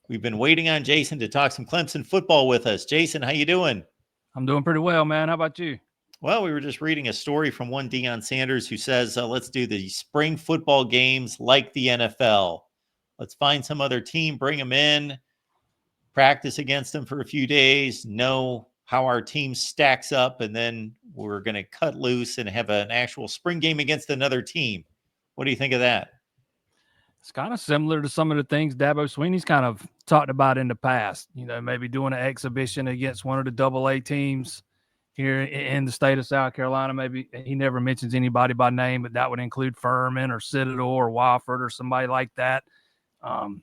We've been waiting on Jason to talk some Clemson football with us. Jason, how you doing? I'm doing pretty well, man. How about you? Well, we were just reading a story from one Deion Sanders who says, let's do the spring football games like the NFL. Let's find some other team, bring them in, practice against them for a few days, know how our team stacks up, and then we're going to cut loose and have an actual spring game against another team. What do you think of that? It's kind of similar to some of the things Dabo Sweeney's kind of talked about in the past. Maybe doing an exhibition against one of the AA teams here in the state of South Carolina. Maybe he never mentions anybody by name, but that would include Furman or Citadel or Wofford or somebody like that. Um,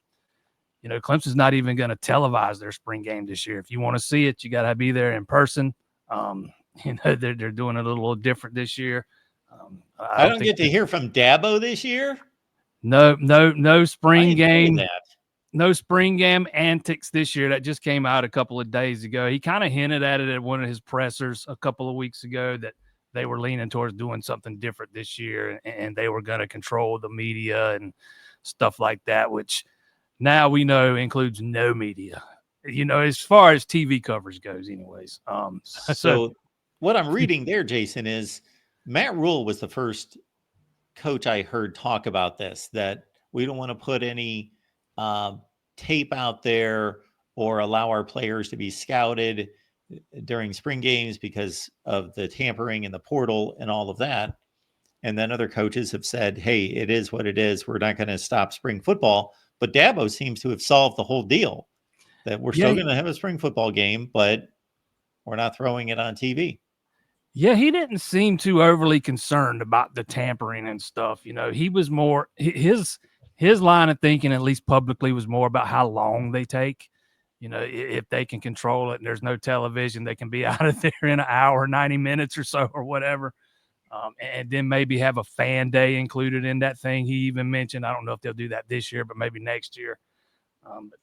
Clemson's not even going to televise their spring game this year. If you want to see it, you got to be there in person. They're doing it a little different this year. I don't get to hear from Dabo this year. No spring game. That. No spring game antics this year. That just came out a couple of days ago. He kind of hinted at it at one of his pressers a couple of weeks ago that they were leaning towards doing something different this year, and they were going to control the media and stuff like that, which now we know includes no media, as far as TV coverage goes anyways. So what I'm reading there, Jason, is Matt Rule was the first coach I heard talk about this, that we don't want to put any tape out there or allow our players to be scouted during spring games because of the tampering and the portal and all of that. And then other coaches have said, hey, it is what it is. We're not going to stop spring football. But Dabo seems to have solved the whole deal, that we're still going to have a spring football game, but we're not throwing it on TV. Yeah, he didn't seem too overly concerned about the tampering and stuff. He was more his line of thinking, at least publicly, was more about how long they take. If they can control it and there's no television, they can be out of there in an hour, 90 minutes or so, or whatever. And then maybe have a fan day included in that thing. He even mentioned, I don't know if they'll do that this year, but maybe next year. But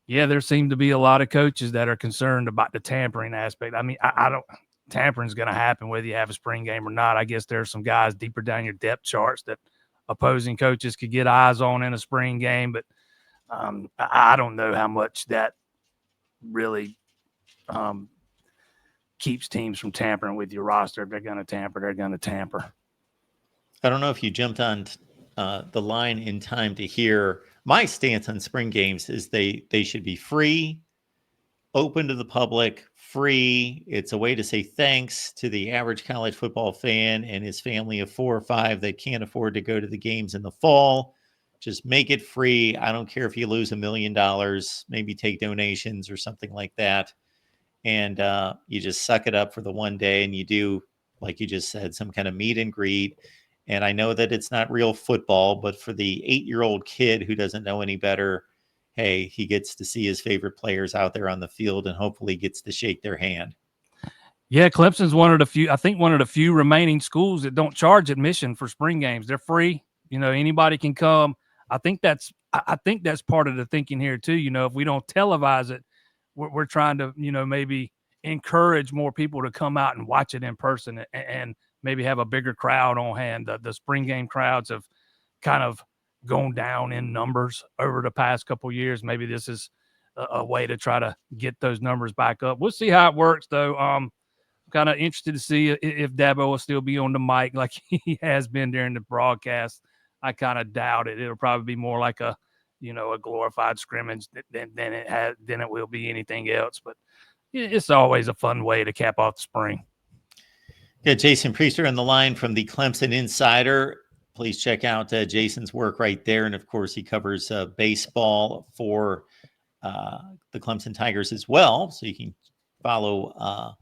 yeah, there seem to be a lot of coaches that are concerned about the tampering aspect. I mean, I don't. Tampering's going to happen whether you have a spring game or not. I guess there's some guys deeper down your depth charts that opposing coaches could get eyes on in a spring game, but I don't know how much that really keeps teams from tampering with your roster. If they're going to tamper, they're going to tamper. I don't know if you jumped on the line in time to hear my stance on spring games is they should be free, open to the public, free. It's a way to say thanks to the average college football fan and his family of 4 or 5 that can't afford to go to the games in the fall. Just make it free. I don't care if you lose $1 million, maybe take donations or something like that. And you just suck it up for the one day and you do, like you just said, some kind of meet and greet. And I know that it's not real football, but for the 8-year-old kid who doesn't know any better, hey, he gets to see his favorite players out there on the field and hopefully gets to shake their hand. Yeah, Clemson's one of the few remaining schools that don't charge admission for spring games. They're free. Anybody can come. I think that's part of the thinking here too. If we don't televise it, we're trying to, maybe encourage more people to come out and watch it in person and maybe have a bigger crowd on hand. The spring game crowds have kind of gone down in numbers over the past couple of years. Maybe this is a way to try to get those numbers back up. We'll see how it works, though. I'm kind of interested to see if Dabo will still be on the mic like he has been during the broadcast. I kind of doubt it. It'll probably be more like a glorified scrimmage than it will be anything else. But it's always a fun way to cap off the spring. Got Jason Priester on the line from the Clemson Insider. Please check out Jason's work right there. And of course, he covers baseball for the Clemson Tigers as well. So you can follow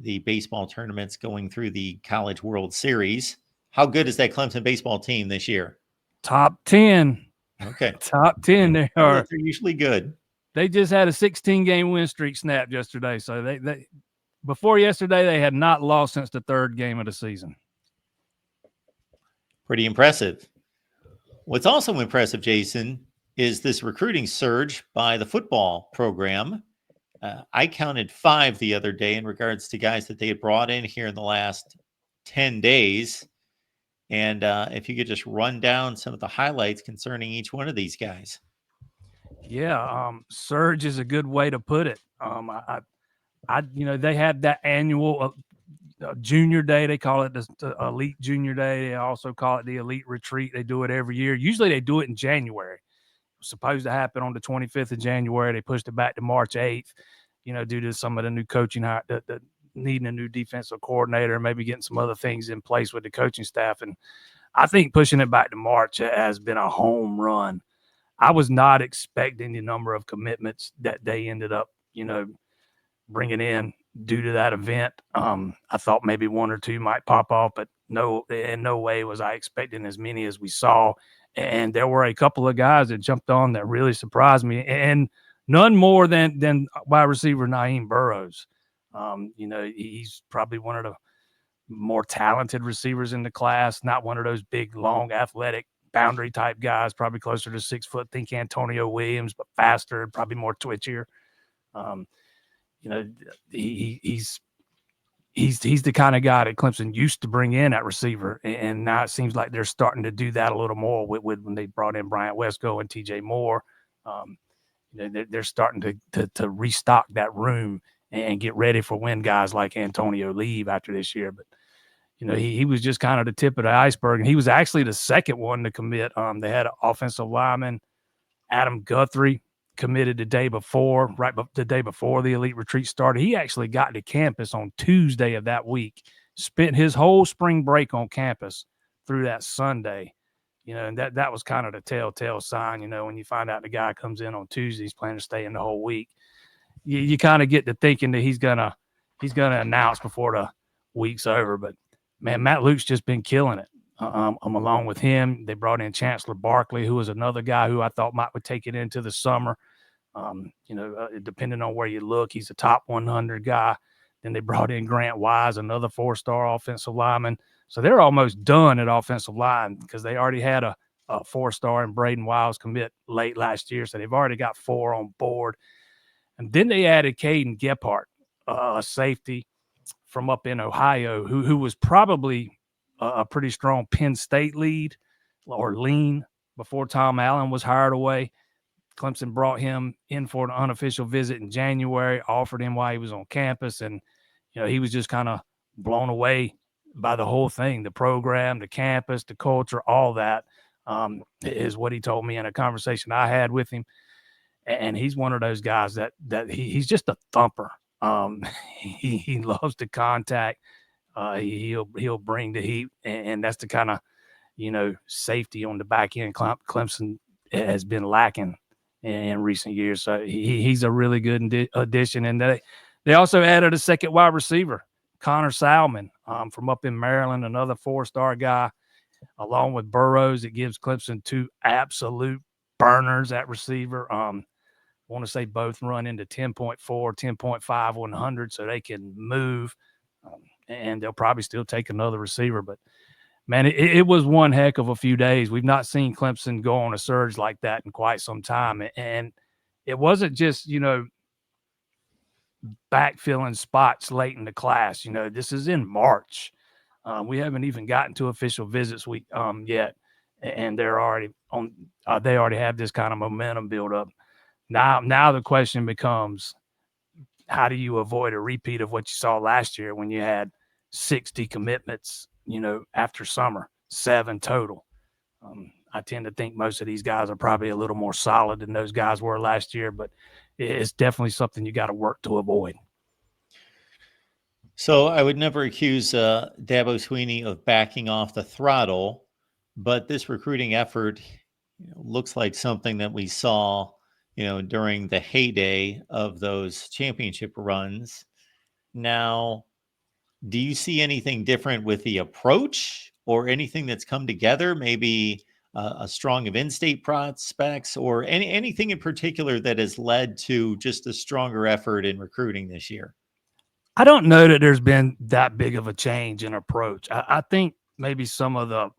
the baseball tournaments going through the College World Series. How good is that Clemson baseball team this year? Top 10. Okay. Top 10. They are. They're usually good. They just had a 16-game win streak snapped yesterday. So they before yesterday, they had not lost since the 3rd game of the season. Pretty impressive. What's also impressive, Jason, is this recruiting surge by the football program. I counted 5 the other day in regards to guys that they had brought in here in the last 10 days. And if you could just run down some of the highlights concerning each one of these guys. Yeah, surge is a good way to put it. They had that annual junior day. They call it the elite junior day. They also call it the elite retreat. They do it every year. Usually they do it in January. It was supposed to happen on the 25th of January. They pushed it back to March 8th, due to some of the new coaching, the needing a new defensive coordinator, maybe getting some other things in place with the coaching staff. And I think pushing it back to March has been a home run. I was not expecting the number of commitments that they ended up, bringing in due to that event. I thought maybe one or two might pop off, but no, in no way was I expecting as many as we saw. And there were a couple of guys that jumped on that really surprised me, and none more than wide receiver Naeem Burrows. He's probably one of the more talented receivers in the class, not one of those big, long, athletic boundary type guys, probably closer to 6 foot. Think Antonio Williams, but faster, probably more twitchier. Um, you know, he's the kind of guy that Clemson used to bring in at receiver, and now it seems like they're starting to do that a little more with when they brought in Bryant Wesco and TJ Moore. They're starting to restock that room and get ready for when guys like Antonio leave after this year. But he was just kind of the tip of the iceberg, and he was actually the second one to commit. They had an offensive lineman, Adam Guthrie, committed the day before, the day before the elite retreat started. He actually got to campus on Tuesday of that week, spent his whole spring break on campus through that Sunday. And that was kind of the telltale sign, when you find out the guy comes in on Tuesday, he's planning to stay in the whole week. You kind of get to thinking that he's gonna announce before the week's over. But man, Matt Luke's just been killing it. Along with him, they brought in Chancellor Barkley, who was another guy who I thought would take it into the summer. Depending on where you look, he's a top 100 guy. Then they brought in Grant Wise, another 4-star offensive lineman. So they're almost done at offensive line because they already had a 4-star and Braden Wiles commit late last year. So they've already got 4 on board. And then they added Caden Gephardt, a safety from up in Ohio, who was probably a pretty strong Penn State lead or lean before Tom Allen was hired away. Clemson brought him in for an unofficial visit in January, offered him while he was on campus, and he was just kind of blown away by the whole thing, the program, the campus, the culture, all that is what he told me in a conversation I had with him. And he's one of those guys that he's just a thumper. He loves to contact. He'll bring the heat, and that's the kind of safety on the back end Clemson has been lacking in recent years. So he's a really good addition. And they also added a second wide receiver, Connor Salmon, from up in Maryland, another 4-star guy, along with Burrows. It gives Clemson 2 absolute burners at receiver. I want to say both run into 10.4, 10.5, 100, so they can move. And they'll probably still take another receiver. But, man, it was one heck of a few days. We've not seen Clemson go on a surge like that in quite some time. And it wasn't just, backfilling spots late in the class. This is in March. We haven't even gotten to official visits week yet. And they're already on. They already have this kind of momentum build up. Now the question becomes, how do you avoid a repeat of what you saw last year when you had 60 commitments, after summer, 7 total? I tend to think most of these guys are probably a little more solid than those guys were last year, but it's definitely something you got to work to avoid. So I would never accuse Dabo Sweeney of backing off the throttle, but this recruiting effort looks like something that we saw during the heyday of those championship runs. Now, do you see anything different with the approach or anything that's come together? Maybe a strong of in-state prospects or anything in particular that has led to just a stronger effort in recruiting this year? I don't know that there's been that big of a change in approach. I think maybe some of the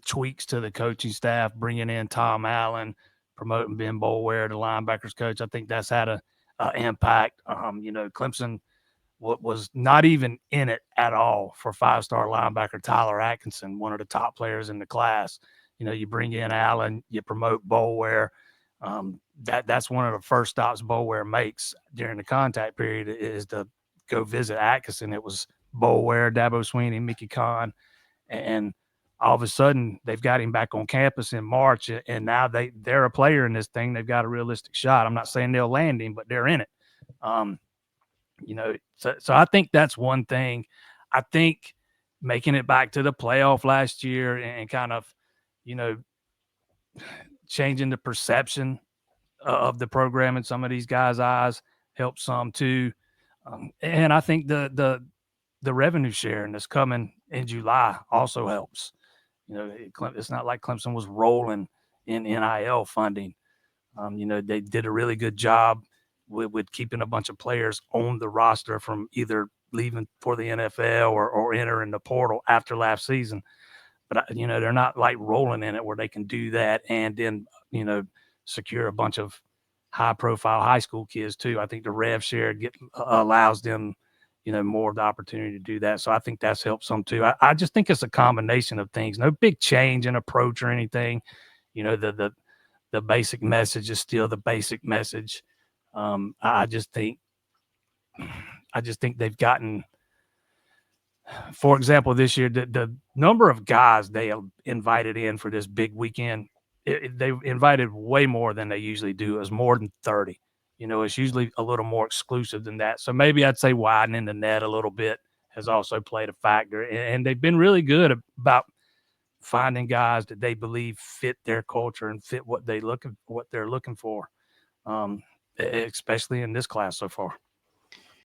tweaks to the coaching staff, bringing in Tom Allen, promoting Ben Boulware, the linebackers coach, I think that's had a impact. Clemson was not even in it at all for 5-star linebacker Tyler Atkinson, one of the top players in the class. You bring in Allen, you promote Boulware. That's one of the first stops Boulware makes during the contact period is to go visit Atkinson. It was Boulware, Dabo Sweeney, Mickey Kahn, and all of a sudden they've got him back on campus in March, and now they're a player in this thing. They've got a realistic shot. I'm not saying they'll land him, but they're in it. So I think that's one thing. I think making it back to the playoff last year and kind of, changing the perception of the program in some of these guys' eyes helps some too. And I think the revenue sharing that's coming in July also helps. It's not like Clemson was rolling in NIL funding. They did a really good job with keeping a bunch of players on the roster from either leaving for the NFL or entering the portal after last season. But, they're not like rolling in it where they can do that and then, secure a bunch of high profile high school kids too. I think the rev share allows them, more of the opportunity to do that. So I think that's helped some too. I just think it's a combination of things. No big change in approach or anything. The basic message is still the basic message. I just think they've gotten, for example, this year, the number of guys they invited in for this big weekend, they invited way more than they usually do. It was more than 30. It's usually a little more exclusive than that. So maybe I'd say widening the net a little bit has also played a factor. And they've been really good about finding guys that they believe fit their culture and fit what they're looking for, especially in this class so far.